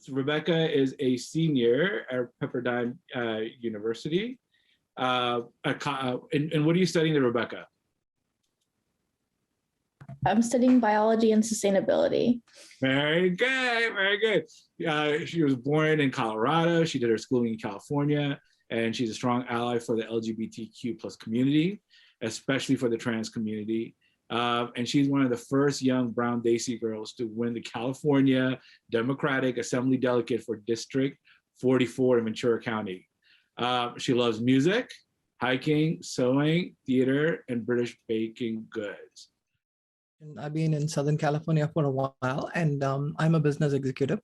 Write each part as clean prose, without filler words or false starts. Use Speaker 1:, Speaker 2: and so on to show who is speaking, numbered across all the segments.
Speaker 1: Rebecca is a senior at Pepperdine University. And what are you studying there, Rebecca?
Speaker 2: I'm studying biology and sustainability.
Speaker 1: Very good, very good. She was born in Colorado. She did her schooling in California, and she's a strong ally for the LGBTQ plus community, especially for the trans community. And she's one of the first young brown Desi girls to win the California Democratic Assembly delegate for District 44 in Ventura County. She loves music, hiking, sewing, theater, and British baking goods.
Speaker 3: I've been in Southern California for a while, and I'm a business executive.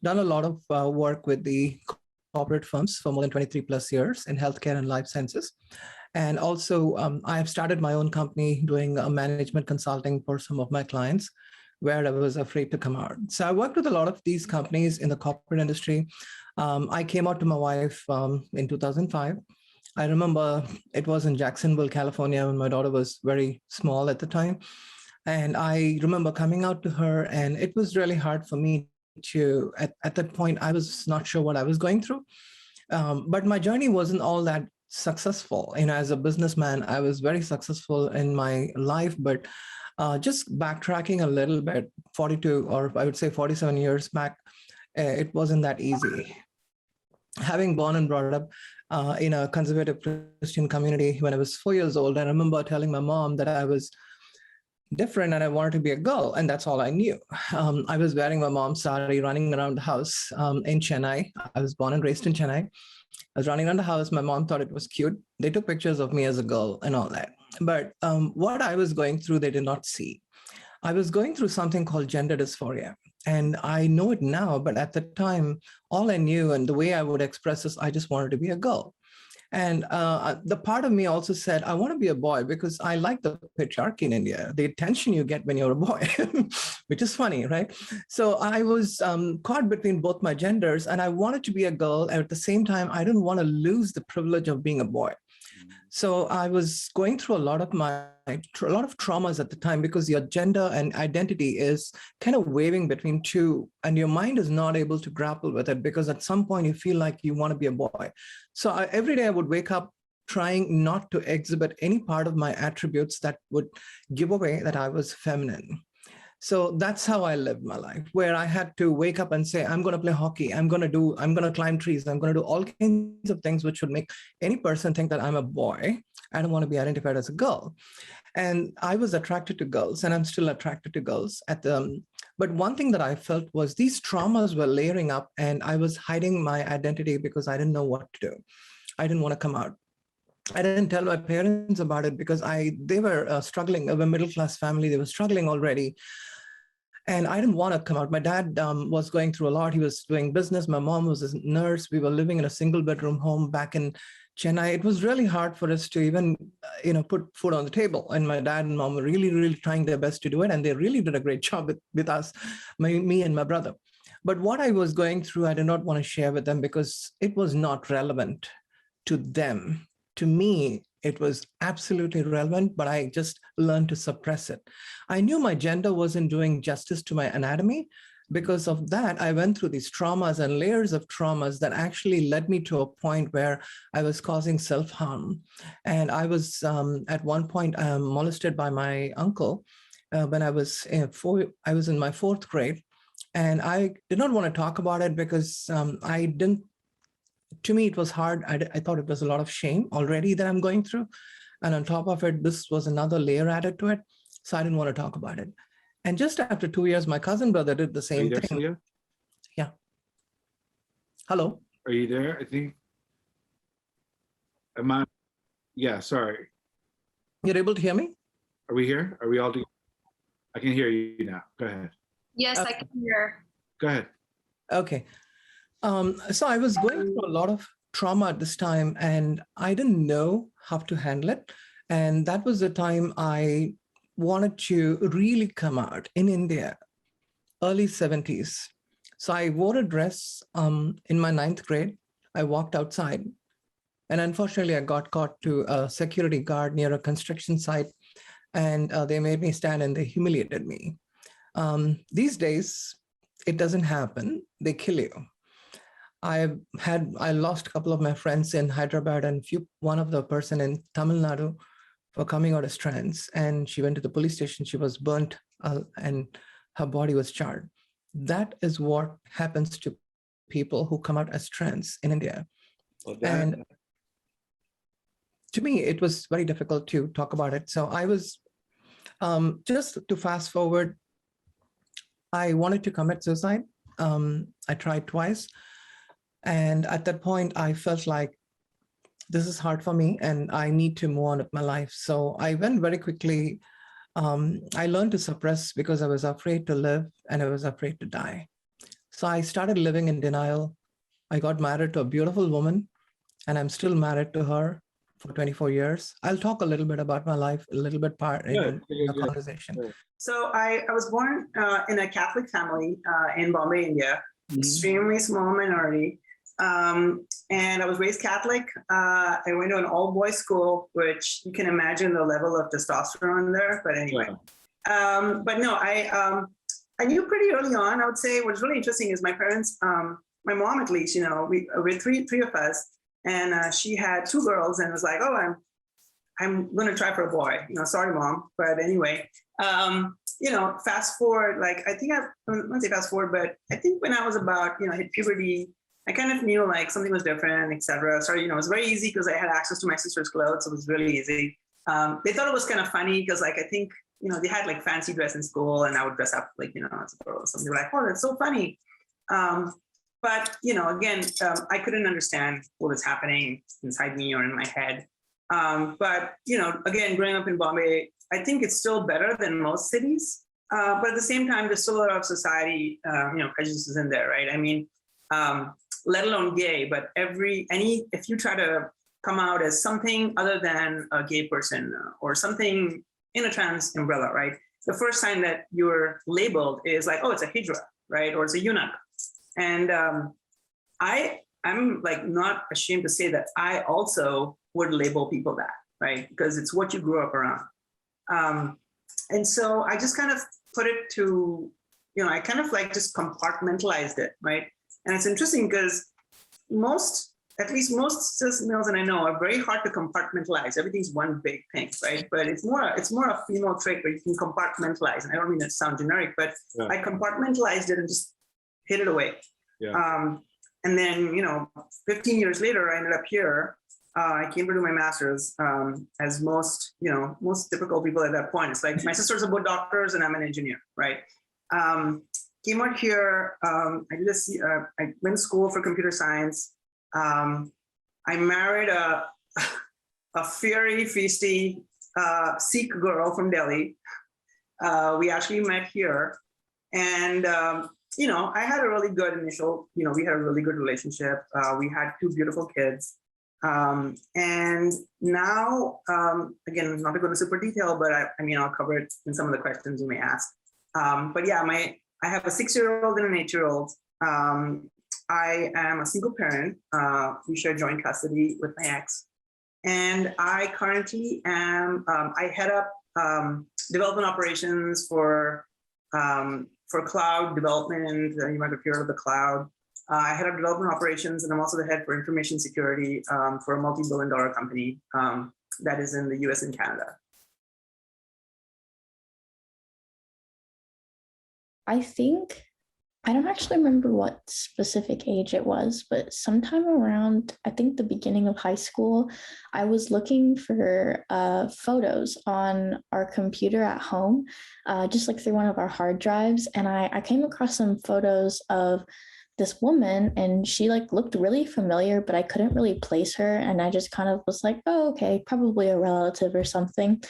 Speaker 3: Done a lot of work with the corporate firms for more than 23 plus years in healthcare and life sciences. And also, I have started my own company doing management consulting for some of my clients where I was afraid to come out. So I worked with a lot of these companies in the corporate industry. I came out to my wife in 2005. I remember it was in Jacksonville, California, when my daughter was very small at the time. And I remember coming out to her, and it was really hard for me to, at that point, I was not sure what I was going through. But my journey wasn't all that successful. You know, as a businessman, I was very successful in my life, but just backtracking a little bit, 42, or I would say 47 years back, it wasn't that easy. Having born and brought up in a conservative Christian community when I was 4 years old, I remember telling my mom that I was different and I wanted to be a girl, and that's all I knew. I was wearing my mom's sari, running around the house in Chennai. I was born and raised in Chennai. I was running around the house. My mom thought it was cute. They took pictures of me as a girl and all that. But what I was going through, they did not see. I was going through something called gender dysphoria. And I know it now, but at the time, all I knew and the way I would express this, I just wanted to be a girl. And the part of me also said, I want to be a boy because I like the patriarchy in India, the attention you get when you're a boy, which is funny, right? So I was caught between both my genders, and I wanted to be a girl. And at the same time, I didn't want to lose the privilege of being a boy. So I was going through a lot of traumas at the time because your gender and identity is kind of waving between two, and your mind is not able to grapple with it because at some point you feel like you want to be a boy. So every day I would wake up trying not to exhibit any part of my attributes that would give away that I was feminine. So that's how I lived my life, where I had to wake up and say, I'm going to play hockey. I'm going to climb trees. I'm going to do all kinds of things which would make any person think that I'm a boy. I don't want to be identified as a girl. And I was attracted to girls, and I'm still attracted to girls. But one thing that I felt was these traumas were layering up, and I was hiding my identity because I didn't know what to do. I didn't want to come out. I didn't tell my parents about it because they were struggling. Of a middle-class family, they were struggling already. And I didn't want to come out. My dad was going through a lot. He was doing business. My mom was a nurse. We were living in a single bedroom home back in Chennai. It was really hard for us to even, put food on the table. And my dad and mom were really, really trying their best to do it. And they really did a great job with us, me and my brother. But what I was going through, I did not want to share with them because it was not relevant to them. To me, it was absolutely relevant, but I just learned to suppress it. I knew my gender wasn't doing justice to my anatomy. Because of that, I went through these traumas and layers of traumas that actually led me to a point where I was causing self-harm. And I was at one point molested by my uncle when I was in my fourth grade. And I did not want to talk about it because to me, it was hard. I thought it was a lot of shame already that I'm going through. And on top of it, this was another layer added to it. So I didn't want to talk about it. And just after 2 years, my cousin brother did the same thing.
Speaker 1: Celia?
Speaker 3: Yeah. Hello?
Speaker 1: Are you there? I think. Yeah, sorry.
Speaker 3: You're able to hear me?
Speaker 1: Are we here? Are we all together? I can hear you now. Go ahead.
Speaker 4: Yes, I can hear.
Speaker 1: Go ahead.
Speaker 3: Okay. So I was going through a lot of trauma at this time, and I didn't know how to handle it. And that was the time I wanted to really come out in India, early 70s. So I wore a dress in my 9th grade. I walked outside, and unfortunately I got caught to a security guard near a construction site, and they made me stand and they humiliated me. These days, it doesn't happen. they kill you. I lost a couple of my friends in Hyderabad, and one of the person in Tamil Nadu for coming out as trans, and she went to the police station. She was burnt, and her body was charred. That is what happens to people who come out as trans in India.
Speaker 1: Well,
Speaker 3: and to me, it was very difficult to talk about it. So I was, just to fast forward, I wanted to commit suicide. I tried twice. And at that point, I felt like this is hard for me and I need to move on with my life. So I went very quickly. I learned to suppress because I was afraid to live and I was afraid to die. So I started living in denial. I got married to a beautiful woman, and I'm still married to her for 24 years. I'll talk a little bit about my life, a little bit part in the conversation.
Speaker 1: Good.
Speaker 5: So I was born in a Catholic family in Bombay, India, extremely small minority. And I was raised Catholic. I went to an all-boys school, which you can imagine the level of testosterone there. But anyway, but no, I knew pretty early on. I would say what's really interesting is my parents, my mom at least, we're three of us, and she had two girls, and was like, oh, I'm going to try for a boy. Sorry, mom, but anyway. Fast forward, like I won't say fast forward, but I think when I was about, hit puberty, I kind of knew like something was different, etc. So, it was very easy because I had access to my sister's clothes. So it was really easy. They thought it was kind of funny because like, I think, they had like fancy dress in school and I would dress up like, as a girl. So they were like, oh, that's so funny. But, again, I couldn't understand what was happening inside me or in my head. But, again, growing up in Bombay, I think it's still better than most cities. But at the same time, there's still a lot of society, prejudices in there, right? I mean, let alone gay, but if you try to come out as something other than a gay person or something in a trans umbrella, right? The first time that you're labeled is like, oh, it's a hijra, right? Or it's a eunuch. And I'm like not ashamed to say that I also would label people that, right? Because it's what you grew up around. And so I just kind of put it to, I kind of like just compartmentalized it, right? And it's interesting because at least most cis males that I know are very hard to compartmentalize. Everything's one big thing, right? But it's more a female trait where you can compartmentalize. And I don't mean to sound generic, but I compartmentalized it and just hid it away. Yeah. And then, 15 years later, I ended up here. I came to do my master's, as most typical people at that point. It's like my sisters are both doctors and I'm an engineer, right? Came out here. I went to school for computer science. I married a fiery, feisty Sikh girl from Delhi. We actually met here, and I had a really good initial. We had a really good relationship. We had two beautiful kids. And now, again, not to go into super detail, but I'll cover it in some of the questions you may ask. But yeah, I have a 6-year-old and an 8-year-old. I am a single parent. We share joint custody with my ex. And I currently am, I head up development operations for cloud development. You might have heard of the cloud. I head up development operations, and I'm also the head for information security for a multi-billion-dollar company that is in the US and Canada.
Speaker 2: I don't actually remember what specific age it was, but sometime around, I think the beginning of high school, I was looking for photos on our computer at home, just like through one of our hard drives. And I came across some photos of this woman, and she like looked really familiar, but I couldn't really place her. And I just kind of was like, oh, okay, probably a relative or something.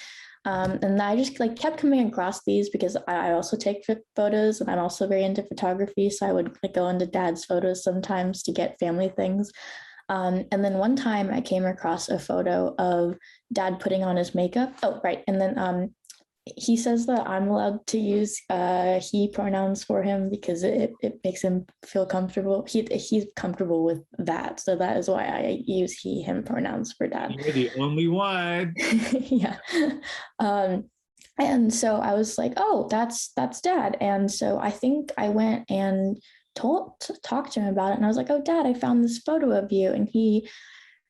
Speaker 2: And I just like kept coming across these because I also take photos, and I'm also very into photography. So I would like go into dad's photos sometimes to get family things. And then one time I came across a photo of dad putting on his makeup. Oh, right. And then he says that I'm allowed to use he pronouns for him because it makes him feel comfortable. He's comfortable with that. So that is why I use he, him pronouns for dad.
Speaker 1: You're the only one.
Speaker 2: Yeah. And so I was like, oh, that's dad. And so I think I went and talked to him about it, and I was like, "Oh, Dad, I found this photo of you," and he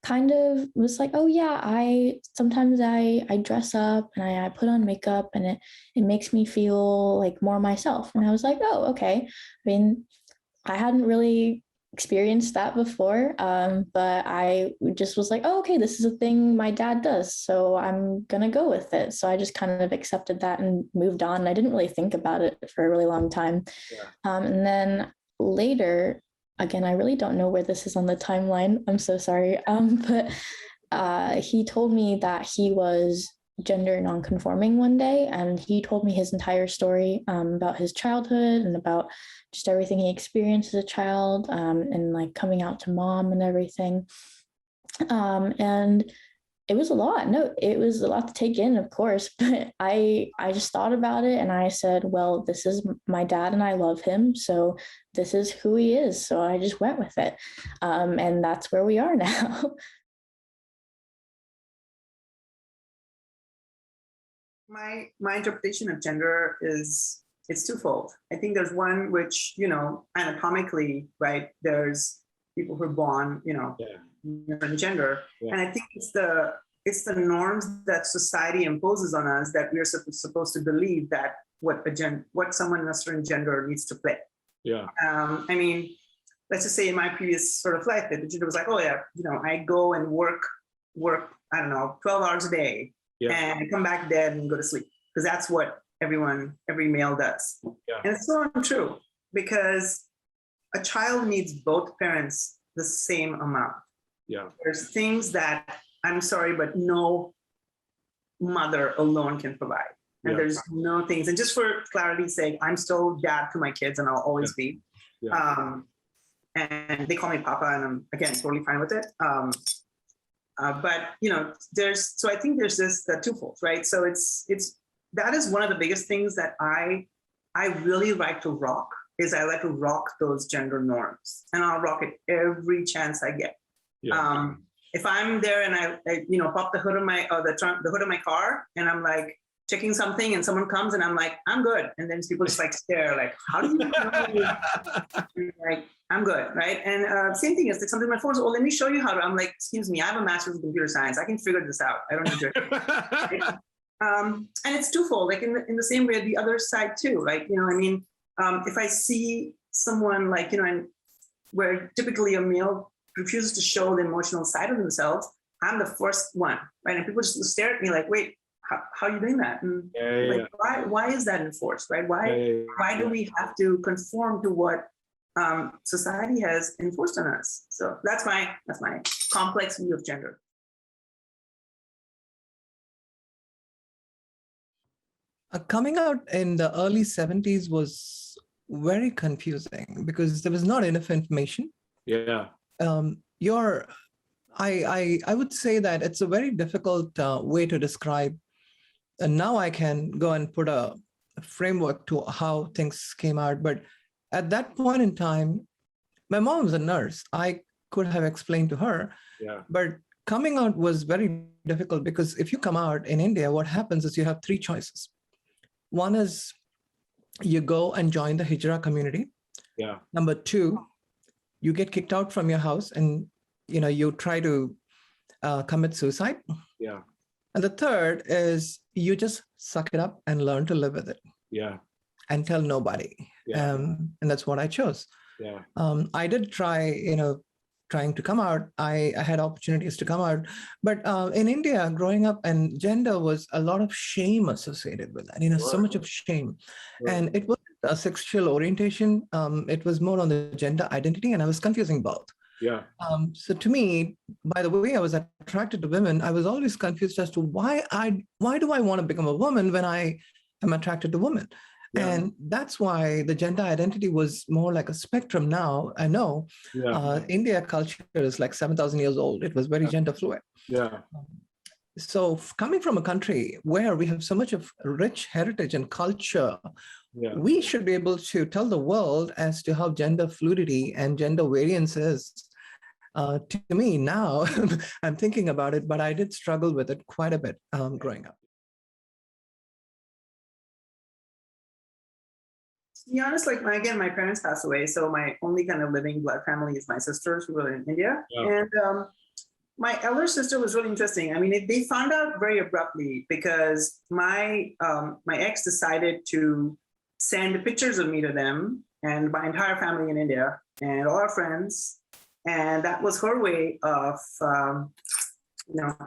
Speaker 2: kind of was like, "Oh yeah, I sometimes I dress up and I put on makeup, and it makes me feel like more myself." And I was like, "Oh, okay." I mean, I hadn't really experienced that before, but I just was like, "Oh, okay, this is a thing my dad does, so I'm gonna go with it." So I just kind of accepted that and moved on. And I didn't really think about it for a really long time.
Speaker 1: Yeah.
Speaker 2: And then later, again, I really don't know where this is on the timeline. I'm so sorry. But he told me that he was gender nonconforming one day, and he told me his entire story about his childhood and about just everything he experienced as a child, and like coming out to mom and everything. And it was a lot. No, it was a lot to take in, of course, but I just thought about it and I said, well, this is my dad and I love him, so this is who he is. So I just went with it, and that's where we are now.
Speaker 5: My interpretation of gender is it's twofold. I think there's one which, anatomically, right, there's people who are born, different gender.
Speaker 1: Yeah.
Speaker 5: And I think it's the norms that society imposes on us that we're supposed to believe that what someone in a certain gender needs to play.
Speaker 1: Yeah.
Speaker 5: I mean, let's just say in my previous sort of life, the gender was like, oh yeah, I go and work, I don't know, 12 hours a day.
Speaker 1: Yeah.
Speaker 5: And come back dead and go to sleep, because that's what every male does.
Speaker 1: Yeah.
Speaker 5: And it's so untrue, because a child needs both parents the same amount.
Speaker 1: Yeah.
Speaker 5: There's things that, I'm sorry, but no mother alone can provide. And there's no things, and just for clarity's sake, I'm still dad to my kids and I'll always be.
Speaker 1: Yeah.
Speaker 5: And they call me Papa, and I'm, again, totally fine with it. But so I think there's the twofold, right? So that is one of the biggest things that I really like to rock, is I like to rock those gender norms, and I'll rock it every chance I get.
Speaker 1: Yeah.
Speaker 5: If I'm there and I pop the hood of my the hood of my car, and I'm like checking something, and someone comes and I'm like, I'm good, and then people just like stare like, how do you know? Like, I'm good, right? And same thing is like something my phone says, oh, let me show you how to. I'm like, excuse me, I have a master's in computer science. I can figure this out. I don't need to. Right? And it's twofold, like in the same way, the other side too. Like, if I see someone like, and where typically a male refuses to show the emotional side of themselves, I'm the first one, right? And people just stare at me like, wait, how are you doing that? And why is that enforced, right? Why do we have to conform to what society has enforced on us? So that's my complex view of gender.
Speaker 3: Coming out in the early 70s was very confusing because there was not enough information.
Speaker 1: Yeah.
Speaker 3: I would say that it's a very difficult way to describe. And now I can go and put a framework to how things came out. But at that point in time, my mom was a nurse. I could have explained to her.
Speaker 1: Yeah.
Speaker 3: But coming out was very difficult because if you come out in India, what happens is you have three choices. One is you go and join the Hijra community.
Speaker 1: Yeah.
Speaker 3: Number two, you get kicked out from your house and you try to commit suicide.
Speaker 1: Yeah.
Speaker 3: And the third is you just suck it up and learn to live with it.
Speaker 1: Yeah.
Speaker 3: And tell nobody.
Speaker 1: Yeah.
Speaker 3: And that's what I chose.
Speaker 1: Yeah.
Speaker 3: I did try, trying to come out. I had opportunities to come out. But in India, growing up, and gender was a lot of shame associated with that, so much of shame. Right. And it was a sexual orientation. It was more on the gender identity, and I was confusing both.
Speaker 1: Yeah.
Speaker 3: So to me, by the way I was attracted to women, I was always confused as to why do I want to become a woman when I am attracted to women? Yeah. And that's why the gender identity was more like a spectrum now. I know India culture is like 7,000 years old. It was very gender fluid.
Speaker 1: Yeah.
Speaker 3: So coming from a country where we have so much of rich heritage and culture, we should be able to tell the world as to how gender fluidity and gender variance is. To me now, I'm thinking about it, but I did struggle with it quite a bit growing up.
Speaker 5: To be honest, like my parents passed away, so my only kind of living blood family is my sisters who were in India, and my elder sister was really interesting. I mean, they found out very abruptly because my ex decided to send pictures of me to them and my entire family in India and all our friends, and that was her way of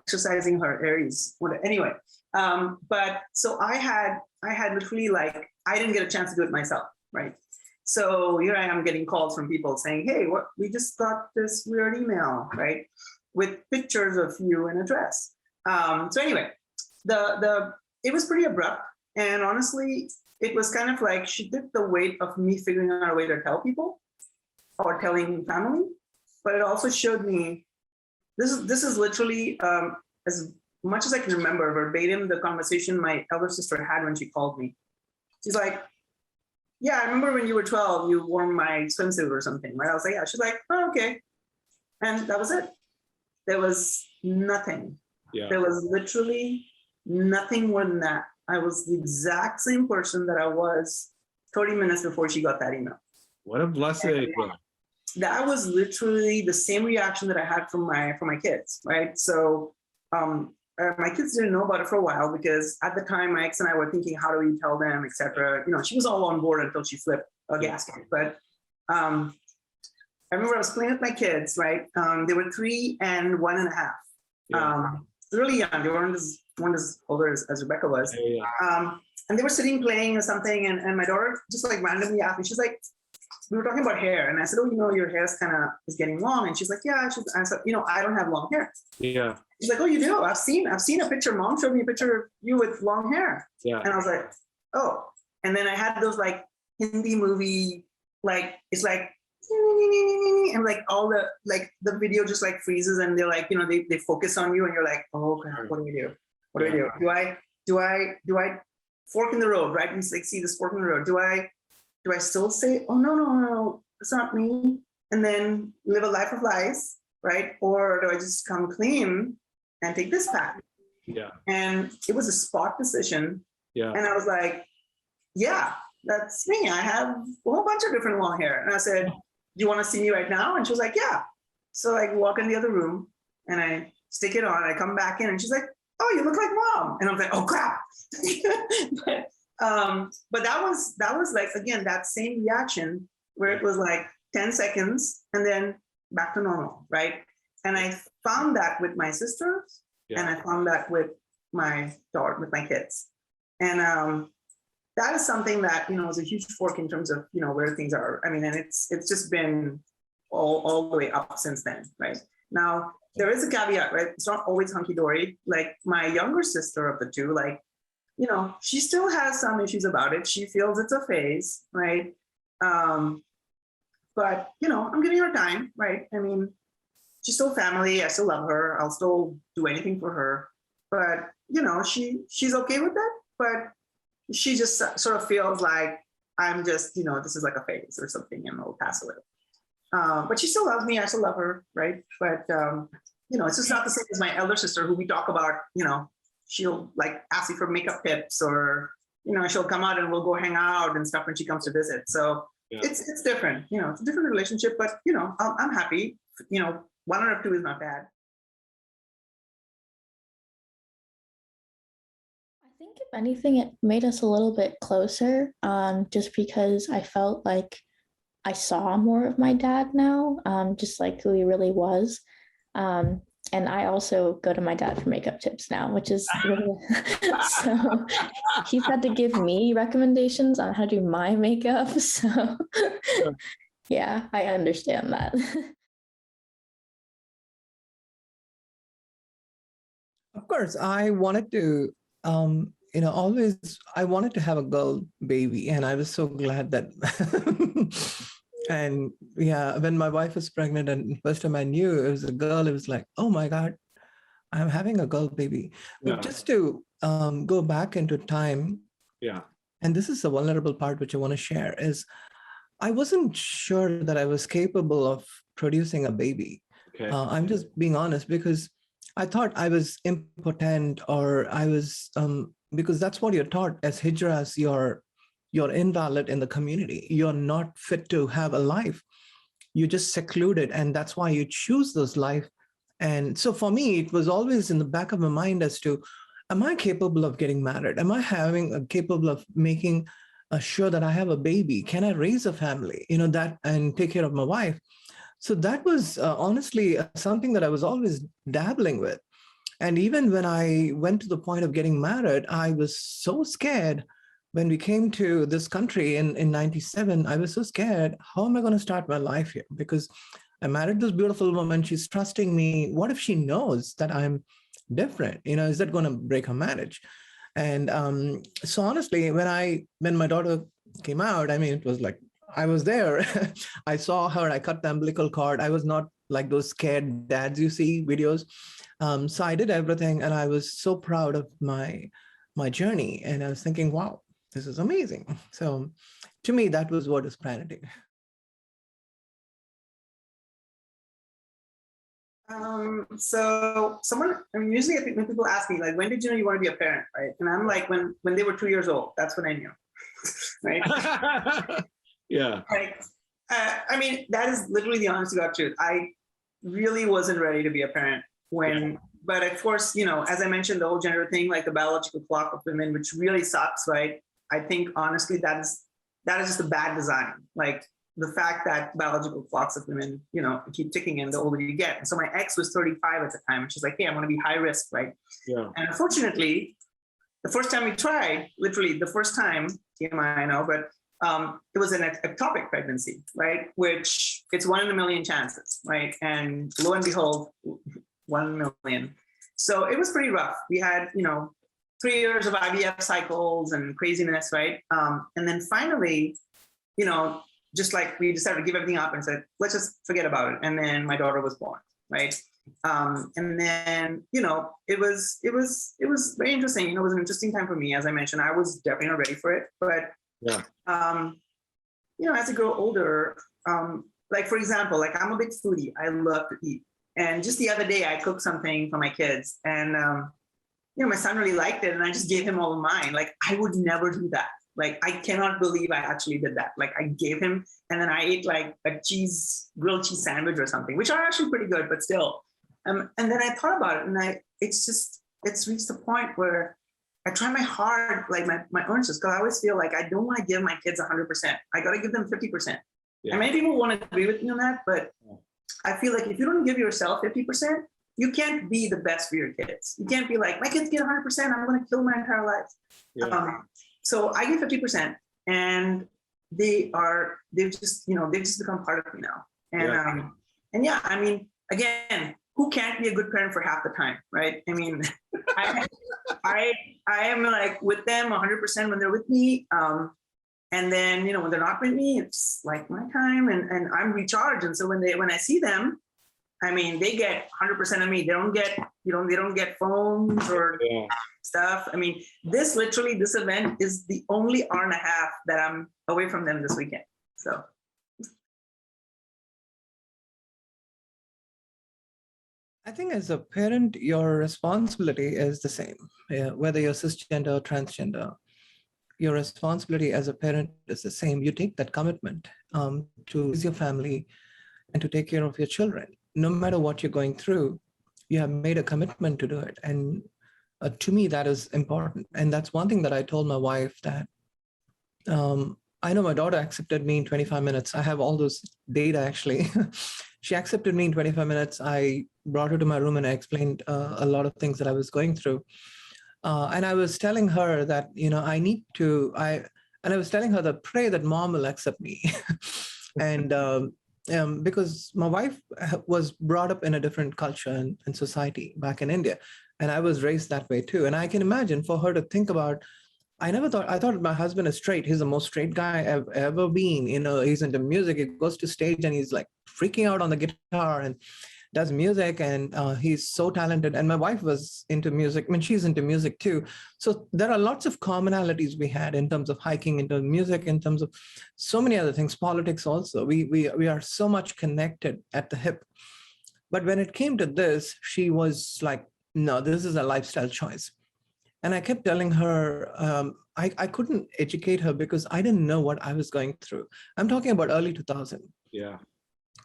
Speaker 5: exercising her Aries. Anyway, but so I had literally like I didn't get a chance to do it myself, right? So here I am getting calls from people saying, "Hey, we just got this weird email, right, with pictures of you in a dress." So anyway, it was pretty abrupt, and honestly, it was kind of like she took the weight of me figuring out a way to tell people or telling family, but it also showed me this is literally as much as I can remember verbatim the conversation my elder sister had when she called me. She's like, "Yeah, I remember when you were 12, you wore my swimsuit or something," right? I was like, "Yeah." She's like, "Oh, okay," and that was it. There was nothing.
Speaker 1: Yeah.
Speaker 5: There was literally nothing more than that. I was the exact same person that I was 30 minutes before she got that email.
Speaker 1: What a blessing.
Speaker 5: That was literally the same reaction that I had from my kids, right? So my kids didn't know about it for a while because at the time my ex and I were thinking, how do we tell them, etc. She was all on board until she flipped a gasket. But I remember I was playing with my kids, right? They were 3 and 1.5.
Speaker 1: Yeah.
Speaker 5: Really young. They weren't as older as Rebecca was. And they were sitting playing or something, and my daughter just like randomly asked me, she's like, we were talking about hair, and I said, "Oh, your hair is getting long," and she's like, "Yeah." I said, "I don't have long hair."
Speaker 1: Yeah.
Speaker 5: She's like, "Oh, you do? I've seen a picture. Mom showed me a picture of you with long hair."
Speaker 1: Yeah.
Speaker 5: And I was like, "Oh." And then I had those like Hindi movie, like it's like, and like all the video just like freezes, and they're like, they focus on you, and you're like, "Oh crap, what do we do? What do we do? Do I fork in the road, right? And like see this fork in the road. Do I still say, 'Oh, no, it's not me,' and then live a life of lies, right? Or do I just come clean and take this path?"
Speaker 1: Yeah.
Speaker 5: And it was a spot decision.
Speaker 1: Yeah.
Speaker 5: And I was like, "Yeah, that's me. I have a whole bunch of different long hair." And I said, "Do you want to see me right now?" And she was like, "Yeah." So I walk in the other room and I stick it on. I come back in and she's like, "Oh, you look like Mom." And I'm like, "Oh crap." But that was like, again, that same reaction where it was like 10 seconds and then back to normal, right? And I found that with my sisters, and I found that with my daughter, with my kids. And that is something that, was a huge fork in terms of, where things are. I mean, and it's just been all the way up since then, right? Now, there is a caveat, right? It's not always hunky-dory. Like my younger sister of the two, like, she still has some issues about it. She feels it's a phase, right? But, I'm giving her time, right? I mean, she's still family. I still love her. I'll still do anything for her. But, she's okay with it. But she just sort of feels like I'm just, this is like a phase or something, and it'll pass away. But she still loves me. I still love her, right? But, it's just not the same as my elder sister, who we talk about, she'll like ask me for makeup tips, or she'll come out and we'll go hang out and stuff when she comes to visit. So it's different, it's a different relationship, but I'm happy. 1 out of 2 is not bad.
Speaker 2: I think if anything, it made us a little bit closer, just because I felt like I saw more of my dad now, just like who he really was. And I also go to my dad for makeup tips now, which is really, so he's had to give me recommendations on how to do my makeup. So yeah, I understand that.
Speaker 3: Of course, I wanted to, always, I wanted to have a girl baby, and I was so glad that, and yeah, when my wife was pregnant and first time I knew it was a girl, it was like, oh my God, I'm having a girl baby. But just to go back into time, and this is the vulnerable part which I want to share, is I wasn't sure that I was capable of producing a baby.
Speaker 1: Okay.
Speaker 3: I'm just being honest, because I thought I was impotent, or I was, because that's what you're taught as hijras, you're invalid in the community. You're not fit to have a life. You're just secluded, and that's why you choose those life. And so for me, it was always in the back of my mind as to, am I capable of getting married? Am I capable of making sure that I have a baby? Can I raise a family, that, and take care of my wife? So that was honestly something that I was always dabbling with. And even when I went to the point of getting married, I was so scared. When we came to this country in 97, I was so scared. How am I going to start my life here? Because I married this beautiful woman. She's trusting me. What if she knows that I'm different? Is that going to break her marriage? And so honestly, when my daughter came out, it was like, I was there. I saw her. I cut the umbilical cord. I was not like those scared dads you see videos. So I did everything, and I was so proud of my journey. And I was thinking, wow, this is amazing. So to me, that was what is parenting.
Speaker 5: So usually I think when people ask me, like, when did you know you want to be a parent, right? And I'm like, when they were 2 years old, that's when I knew, right?
Speaker 1: Yeah.
Speaker 5: Like, that is literally the honest to God truth. I really wasn't ready to be a parent but of course, as I mentioned, the whole gender thing, like the biological clock of women, which really sucks, right? I think honestly, that is just a bad design. Like the fact that biological clocks of women, keep ticking in the older you get. And so my ex was 35 at the time, and she's like, hey, I'm going to be high risk, right?
Speaker 1: Yeah.
Speaker 5: And unfortunately, the first time we tried, literally the first time, TMI, I know, but it was an ectopic pregnancy, right? Which it's 1 in a million chances, right? And lo and behold, 1 in a million. So it was pretty rough. We had, 3 years of IVF cycles and craziness, right? And then finally, just like we decided to give everything up and said, let's just forget about it. And then my daughter was born, right? And then, it was very interesting. It was an interesting time for me. As I mentioned, I was definitely not ready for it, but
Speaker 1: yeah.
Speaker 5: As I grow older, like for example, like I'm a big foodie. I love to eat. And just the other day I cooked something for my kids, and my son really liked it, and I just gave him all of mine. Like I would never do that. Like I cannot believe I actually did that. Like I gave him, and then I ate like a grilled cheese sandwich or something, which are actually pretty good, but still. And then I thought about it, and it's reached the point where I try my hard, like my oranges, because I always feel like I don't want to give my kids 100%. I got to give them 50%. Yeah. And many people want to agree with me on that, but I feel like if you don't give yourself 50%, you can't be the best for your kids. You can't be like, my kids get 100%, I'm going to kill my entire life. Yeah. So I give 50%, and they've just become part of me now. And again, who can't be a good parent for half the time, right? I am like with them 100% when they're with me. And then, when they're not with me, it's like my time, and I'm recharged. And so when I see them, they get 100% of me. They don't get, they don't get phones or stuff. This event is the only hour and a half that I'm away from them this weekend. So.
Speaker 3: I think as a parent, your responsibility is the same, whether you're cisgender or transgender. Your responsibility as a parent is the same. You take that commitment to raise your family and to take care of your children. No matter what you're going through, you have made a commitment to do it. And to me, that is important. And that's one thing that I told my wife, that I know my daughter accepted me in 25 minutes. I have all those data, actually. She accepted me in 25 minutes. I brought her to my room and I explained a lot of things that I was going through. And I was telling her that, I was telling her that pray that mom will accept me. And because my wife was brought up in a different culture and society back in India, and I was raised that way too. And I can imagine for her to think about, I thought my husband is straight. He's the most straight guy I've ever been. He's into music. He goes to stage and he's like freaking out on the guitar and does music, and he's so talented. And my wife was into music. She's into music too. So there are lots of commonalities we had in terms of hiking, into music, in terms of so many other things, politics also. We are so much connected at the hip. But when it came to this, she was like, no, this is a lifestyle choice. And I kept telling her, I couldn't educate her because I didn't know what I was going through. I'm talking about early 2000.
Speaker 1: Yeah.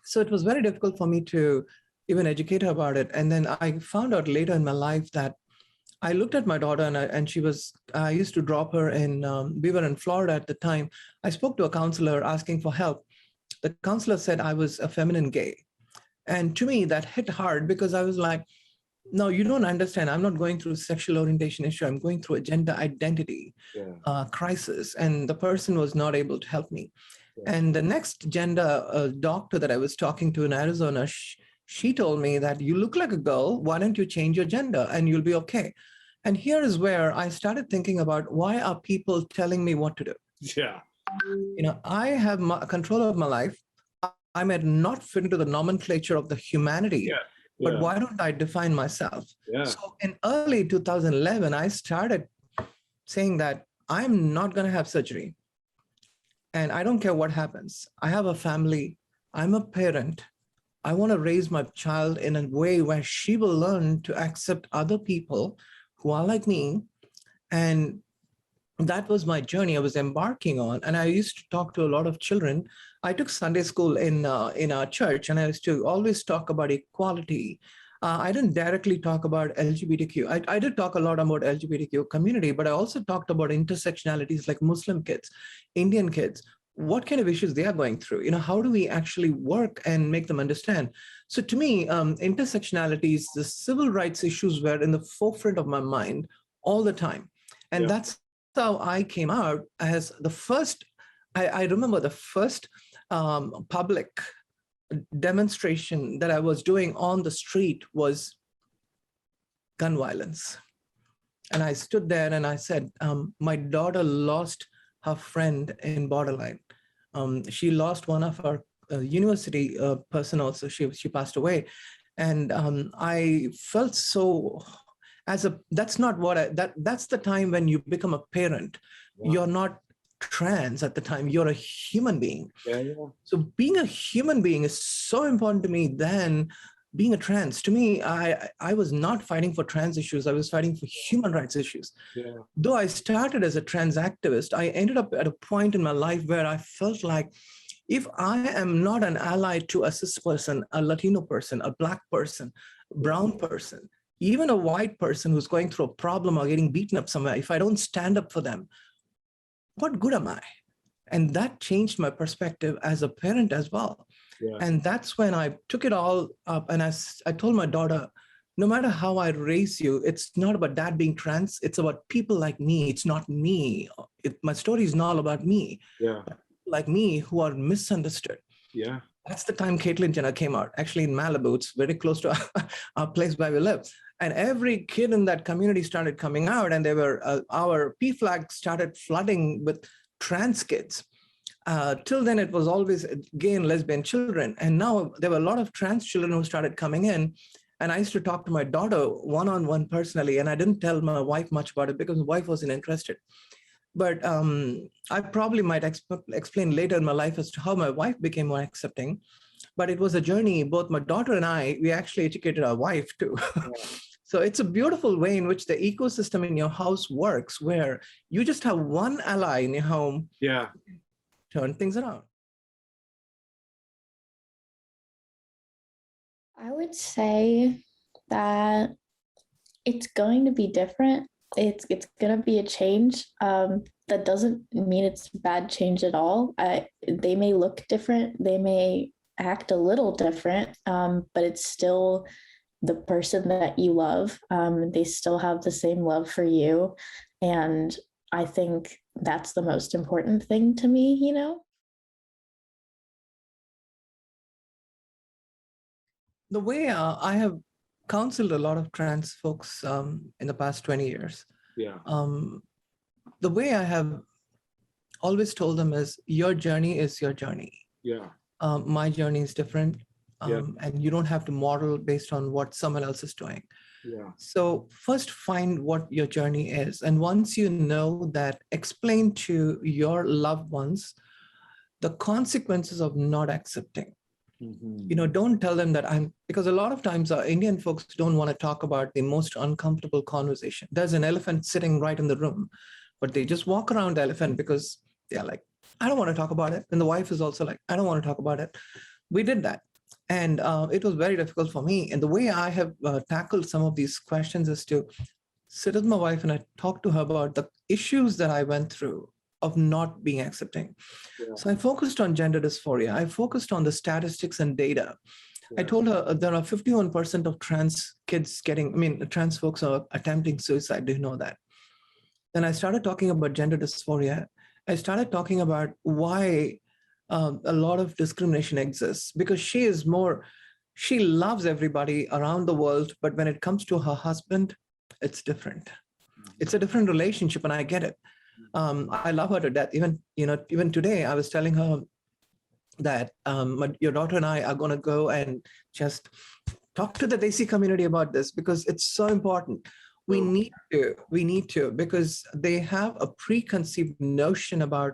Speaker 3: So it was very difficult for me to even educate her about it. And then I found out later in my life that I looked at my daughter and she was, I used to drop her in, we were in Florida at the time. I spoke to a counselor asking for help. The counselor said I was a feminine gay. And to me, that hit hard because I was like, no, you don't understand. I'm not going through sexual orientation issue. I'm going through a gender identity crisis. And the person was not able to help me. Yeah. And the next gender doctor that I was talking to in Arizona, she told me that you look like a girl. Why don't you change your gender and you'll be okay? And here is where I started thinking about why are people telling me what to do?
Speaker 1: Yeah.
Speaker 3: You know, I have control of my life. I may not fit into the nomenclature of the humanity. Yeah. But why don't I define myself? Yeah. So in early 2011, I started saying that I'm not going to have surgery. And I don't care what happens. I have a family. I'm a parent. I want to raise my child in a way where she will learn to accept other people who are like me. And that was my journey I was embarking on. And I used to talk to a lot of children. I took Sunday school in our church, and I used to always talk about equality. I didn't directly talk about LGBTQ. I did talk a lot about LGBTQ community, but I also talked about intersectionalities like Muslim kids, Indian kids, what kind of issues they are going through. You know, how do we actually work and make them understand? So to me, intersectionalities, the civil rights issues were in the forefront of my mind all the time. And that's how I came out as the first, I remember the first public demonstration that I was doing on the street was gun violence. And I stood there and I said, my daughter lost her friend in borderline. She lost one of our university person also, she passed away. And I felt so, that's not what that's the time when you become a parent. Wow. You're not trans at the time, you're a human being. Yeah. So being a human being is so important to me than being a trans. To me, I was not fighting for trans issues, I was fighting for human rights issues. Yeah. Though I started as a trans activist, I ended up at a point in my life where I felt like if I am not an ally to a cis person, a Latino person, a Black person, brown person, even a white person who's going through a problem or getting beaten up somewhere, if I don't stand up for them, what good am I? And that changed my perspective as a parent as well. Yeah. And that's when I took it all up and I told my daughter, no matter how I raise you, it's not about dad being trans, it's about people like me. It's not me. My story is not about me. Yeah. Like me who are misunderstood. Yeah. That's the time Caitlyn Jenner came out, actually in Malibu. It's very close to our place where we live. And every kid in that community started coming out, and they were our PFLAG started flooding with trans kids. Till then, it was always gay and lesbian children. And now there were a lot of trans children who started coming in. And I used to talk to my daughter one-on-one personally, and I didn't tell my wife much about it because my wife wasn't interested. But I probably might explain later in my life as to how my wife became more accepting. But it was a journey. Both my daughter and I, we actually educated our wife too. Yeah. So it's a beautiful way in which the ecosystem in your house works, where you just have one ally in your home. Yeah. Turn things around.
Speaker 2: I would say that it's going to be different. It's going to be a change. That doesn't mean it's bad change at all. They may look different. They may act a little different, but it's still the person that you love. They still have the same love for you. And I think that's the most important thing to me, you know?
Speaker 3: The way I have counseled a lot of trans folks in the past 20 years. Yeah. The way I have always told them is your journey is your journey. Yeah. My journey is different. And you don't have to model based on what someone else is doing. Yeah. So first find what your journey is. And once you know that, explain to your loved ones the consequences of not accepting. Don't tell them that because a lot of times Indian folks don't want to talk about the most uncomfortable conversation. There's an elephant sitting right in the room, but they just walk around the elephant because they're like, I don't want to talk about it. And the wife is also like, I don't want to talk about it. We did that. And it was very difficult for me. And the way I have tackled some of these questions is to sit with my wife and I talk to her about the issues that I went through of not being accepting. Yeah. So I focused on gender dysphoria. I focused on the statistics and data. Yeah. I told her there are 51% of trans kids trans folks are attempting suicide. Do you know that? Then I started talking about gender dysphoria. I started talking about why a lot of discrimination exists, because she loves everybody around the world, but when it comes to her husband, it's different. It's a different relationship, and I get it. I love her to death. Even today, I was telling her that your daughter and I are going to go and just talk to the Desi community about this, because it's so important. We need to, because they have a preconceived notion about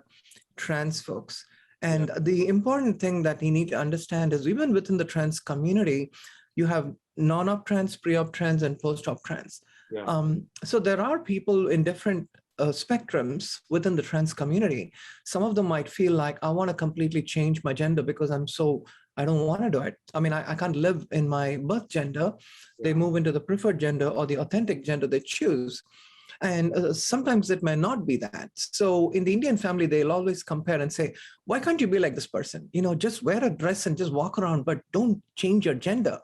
Speaker 3: trans folks. And the important thing that you need to understand is even within the trans community, you have non-op trans, pre-op trans, and post-op trans. Yeah. So there are people in different spectrums within the trans community. Some of them might feel like, I want to completely change my gender because I don't want to do it. I can't live in my birth gender. Yeah. They move into the preferred gender or the authentic gender they choose. And sometimes it may not be that. So in the Indian family, they'll always compare and say, why can't you be like this person? Just wear a dress and just walk around, but don't change your gender.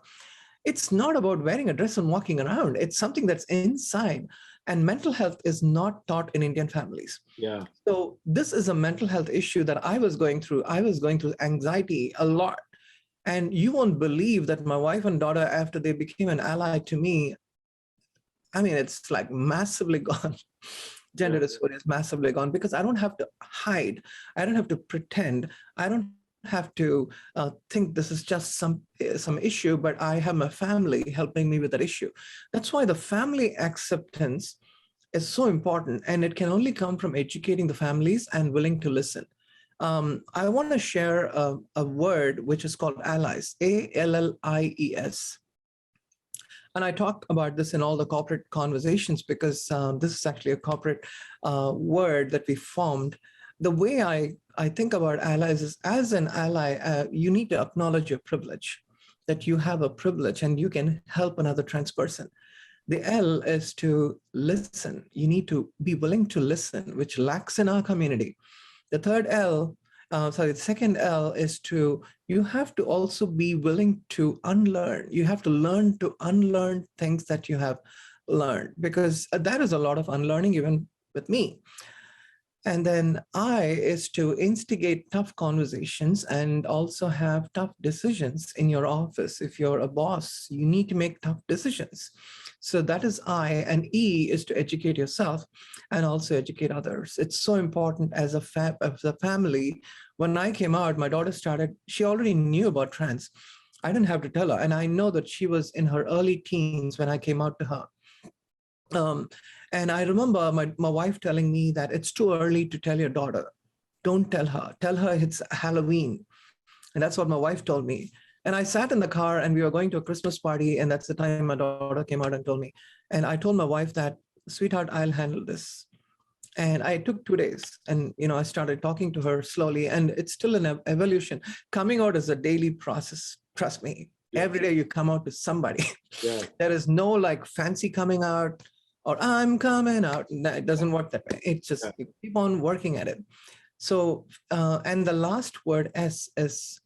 Speaker 3: It's not about wearing a dress and walking around. It's something that's inside. And mental health is not taught in Indian families. Yeah. So this is a mental health issue that I was going through. I was going through anxiety a lot. And you won't believe that my wife and daughter, after they became an ally to me, it's like massively gone. Gender dysphoria is massively gone, because I don't have to hide. I don't have to pretend. I don't have to think this is just some issue, but I have my family helping me with that issue. That's why the family acceptance is so important, and it can only come from educating the families and willing to listen. I want to share a word which is called allies, ALLIES. And I talk about this in all the corporate conversations, because this is actually a corporate word that we formed. The way I think about allies is, as an ally, you need to acknowledge your privilege, that you have a privilege and you can help another trans person. The L is to listen. You need to be willing to listen, which lacks in our community. The second L is you have to also be willing to unlearn. You have to learn to unlearn things that you have learned, because that is a lot of unlearning even with me. And then I is to instigate tough conversations and also have tough decisions in your office. If you're a boss, you need to make tough decisions. So that is I. And E is to educate yourself and also educate others. It's so important as a family. When I came out, my daughter she already knew about trans. I didn't have to tell her. And I know that she was in her early teens when I came out to her. And I remember my wife telling me that it's too early to tell your daughter. Don't tell her. Tell her it's Halloween. And that's what my wife told me. And I sat in the car and we were going to a Christmas party. And that's the time my daughter came out and told me. And I told my wife that, sweetheart, I'll handle this. And I took 2 days and, I started talking to her slowly, and it's still an evolution. Coming out is a daily process. Trust me. Yeah. Every day you come out to somebody. Yeah. There is no like fancy coming out or I'm coming out. It doesn't work that way. It's just you keep on working at it. So, and the last word S is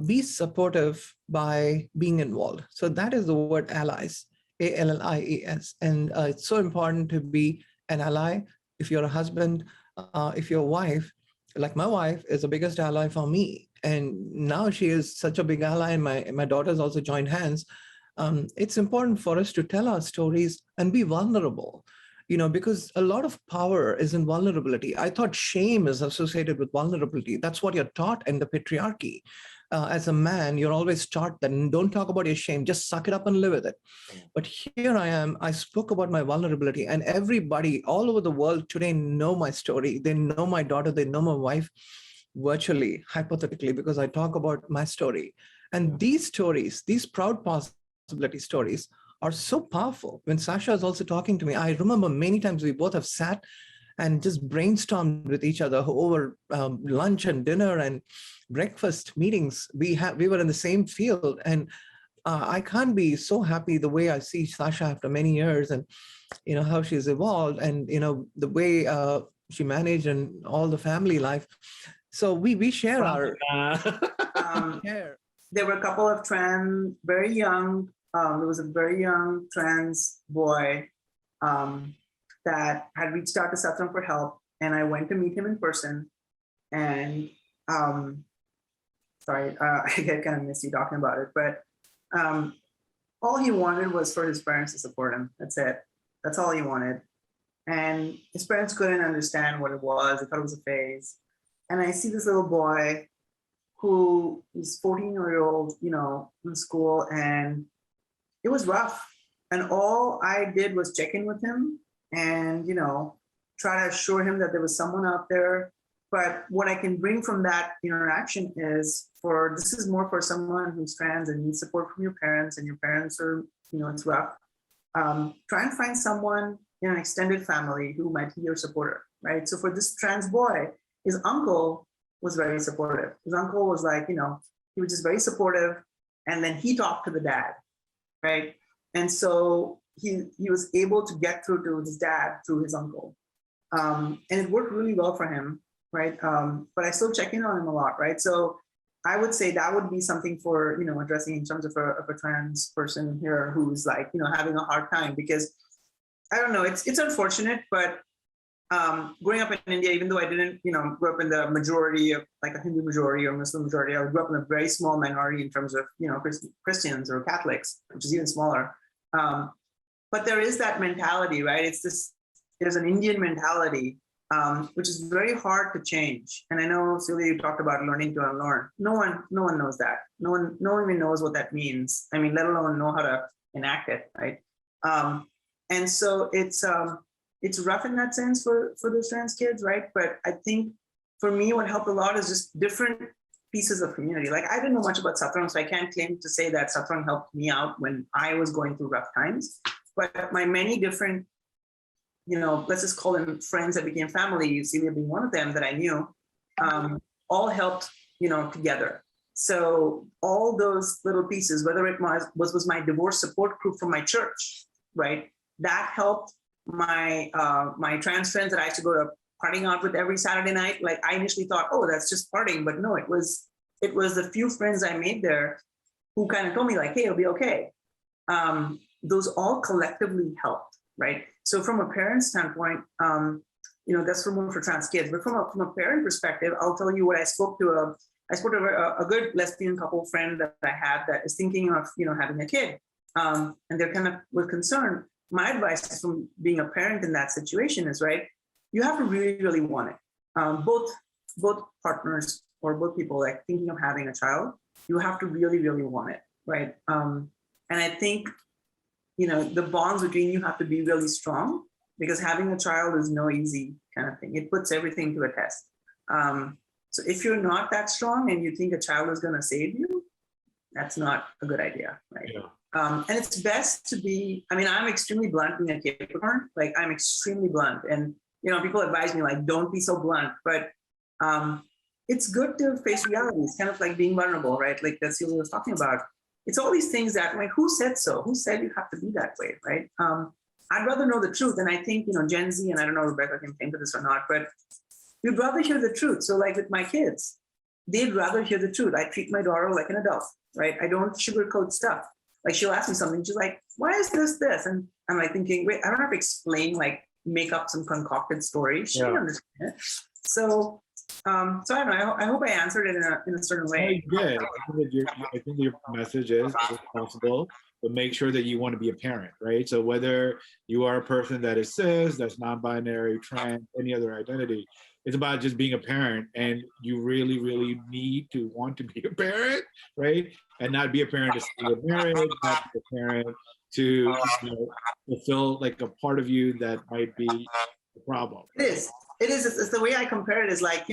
Speaker 3: be supportive by being involved. So that is the word allies, ALLIES. And it's so important to be an ally. If you're a husband, if you're a wife, like my wife is the biggest ally for me. And now she is such a big ally, and my daughter's also joined hands. It's important for us to tell our stories and be vulnerable, because a lot of power is in vulnerability. I thought shame is associated with vulnerability. That's what you're taught in the patriarchy. As a man, you're always taught that don't talk about your shame, just suck it up and live with it. But here I am, I spoke about my vulnerability, and everybody all over the world today know my story. They know my daughter, they know my wife virtually, hypothetically, because I talk about my story. And these stories, these proud possibility stories, are so powerful. When Sasha is also talking to me, I remember many times we both have sat and just brainstormed with each other over lunch and dinner and breakfast meetings. We were in the same field, and I can't be so happy the way I see Sasha after many years, and how she's evolved, and the way she managed and all the family life. So we share our share.
Speaker 5: There were a couple of very young. There was a very young trans boy that had reached out to Satrang for help, and I went to meet him in person. And sorry, I get kind of misty talking about it, but all he wanted was for his parents to support him. That's it. That's all he wanted. And his parents couldn't understand what it was. They thought it was a phase. And I see this little boy who is 14-year-old, in school, and it was rough. And all I did was check in with him and, try to assure him that there was someone out there. But what I can bring from that interaction is this is more for someone who's trans and needs support from your parents, and your parents are, it's rough. Try and find someone in an extended family who might be your supporter, right? So for this trans boy, his uncle was very supportive. His uncle was like, he was just very supportive. And then he talked to the dad, right? And so he was able to get through to his dad through his uncle. And it worked really well for him, right? But I still check in on him a lot, right? So I would say that would be something for, addressing in terms of a trans person here who's like, having a hard time, because I don't know, it's unfortunate, but growing up in India, even though I didn't, grow up in the majority of like a Hindu majority or Muslim majority, I grew up in a very small minority in terms of, Christians or Catholics, which is even smaller. But there is that mentality, right? There's an Indian mentality, which is very hard to change. And I know, Celia, you talked about learning to unlearn. No one knows that. No one even knows what that means. I mean, let alone know how to enact it, right? And so it's rough in that sense for those trans kids, right? But I think for me, what helped a lot is just different pieces of community. Like, I didn't know much about Satrang, so I can't claim to say that Satrang helped me out when I was going through rough times. But my many different, let's just call them friends that became family, Celia being one of them that I knew, all helped, together. So all those little pieces, whether it was my divorce support group from my church, right? That helped my trans friends that I used to go to partying out with every Saturday night. Like, I initially thought, oh, that's just partying, but no, it was the few friends I made there who kind of told me like, hey, it'll be okay. Those all collectively helped, right? So from a parent standpoint, that's for trans kids. But from a parent perspective, I'll tell you what I spoke to a good lesbian couple friend that I had that is thinking of having a kid, and they're kind of with concern. My advice from being a parent in that situation is, right, you have to really, really want it. Both partners or both people like thinking of having a child, you have to really, really want it, right? And I think, the bonds between you have to be really strong, because having a child is no easy kind of thing. It puts everything to a test. So if you're not that strong and you think a child is going to save you, that's not a good idea, right? Yeah. And it's best to be, I'm extremely blunt being a Capricorn. Like, I'm extremely blunt. And, people advise me, like, don't be so blunt. But it's good to face reality. It's kind of like being vulnerable, right? Like that Celia was talking about. It's all these things that, like, who said so? Who said you have to be that way, right? I'd rather know the truth. And I think, Gen Z, and I don't know if Rebecca can think of this or not, but we'd rather hear the truth. So like with my kids, they'd rather hear the truth. I treat my daughter like an adult, right? I don't sugarcoat stuff. Like, she'll ask me something, she's like, why is this? And I'm like thinking, wait, I don't have to explain, like, make up some concocted story. She didn't understand it. So I don't know, I hope I answered it in a certain way.
Speaker 1: Yeah, I think your message is responsible, but make sure that you want to be a parent, right? So whether you are a person that is cis, that's non-binary, trans, any other identity, it's about just being a parent, and you really, really need to want to be a parent, right? And not be a parent to stay in marriage, not be a parent to fulfill like a part of you that might be the problem.
Speaker 5: It is. It's the way I compare it is like,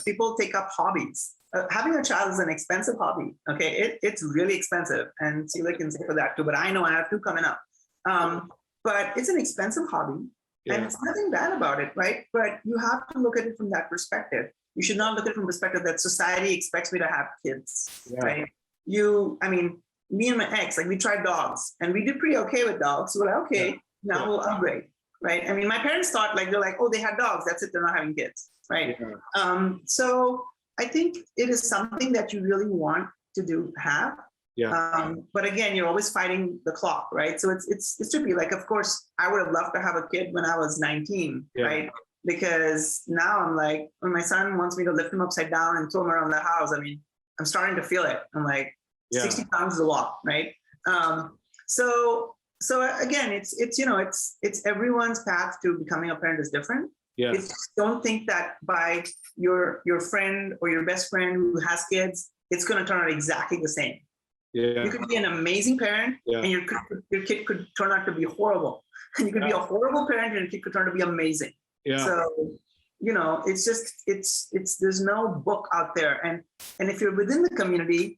Speaker 5: people take up hobbies, having a child is an expensive hobby. Okay, it's really expensive, and Celia can say for that too. But I know I have two coming up. But it's an expensive hobby, and it's nothing bad about it, right? But you have to look at it from that perspective. You should not look at it from the perspective that society expects me to have kids, right? I mean, me and my ex, like we tried dogs, and we did pretty okay with dogs. So we're like, okay, now we'll upgrade, right? I mean, my parents thought like, they're like, oh, they had dogs, that's it, they're not having kids, right? So I think it is something that you really want to have. But again, you're always fighting the clock, right? So it's tricky. Like, of course, I would have loved to have a kid when I was 19, right? Because now I'm like, when my son wants me to lift him upside down and throw him around the house, I mean, I'm starting to feel it. I'm like, 60 pounds is a lot, right? So again, it's everyone's path to becoming a parent is different. Don't think that by your friend or your best friend who has kids, it's going to turn out exactly the same. You could be an amazing parent, and your kid could turn out to be horrible. And you could be a horrible parent, and your kid could turn out to be amazing. So, it's just there's no book out there, and if you're within the community,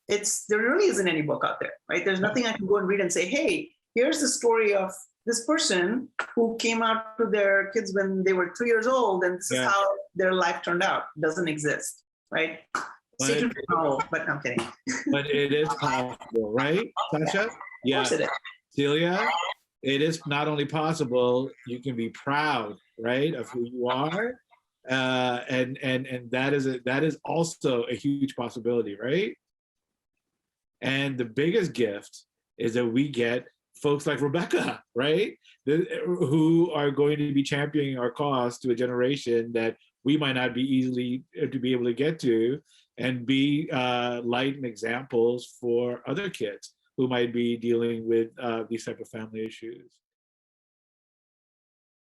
Speaker 5: there really isn't any book out there, right? There's nothing I can go and read and say, hey, here's the story of this person who came out to their kids when they were 2 years old, and this is how their life turned out. It doesn't exist, right? But I'm kidding.
Speaker 1: But it is possible, right, Sasha?
Speaker 5: Yeah. Of course it is.
Speaker 1: Celia, it is not only possible, you can be proud, right, of who you are. And that is also a huge possibility, right? And the biggest gift is that we get folks like Rebecca, right? Who are going to be championing our cause to a generation that we might not be easily to be able to get to, and be light and examples for other kids who might be dealing with these type of family issues.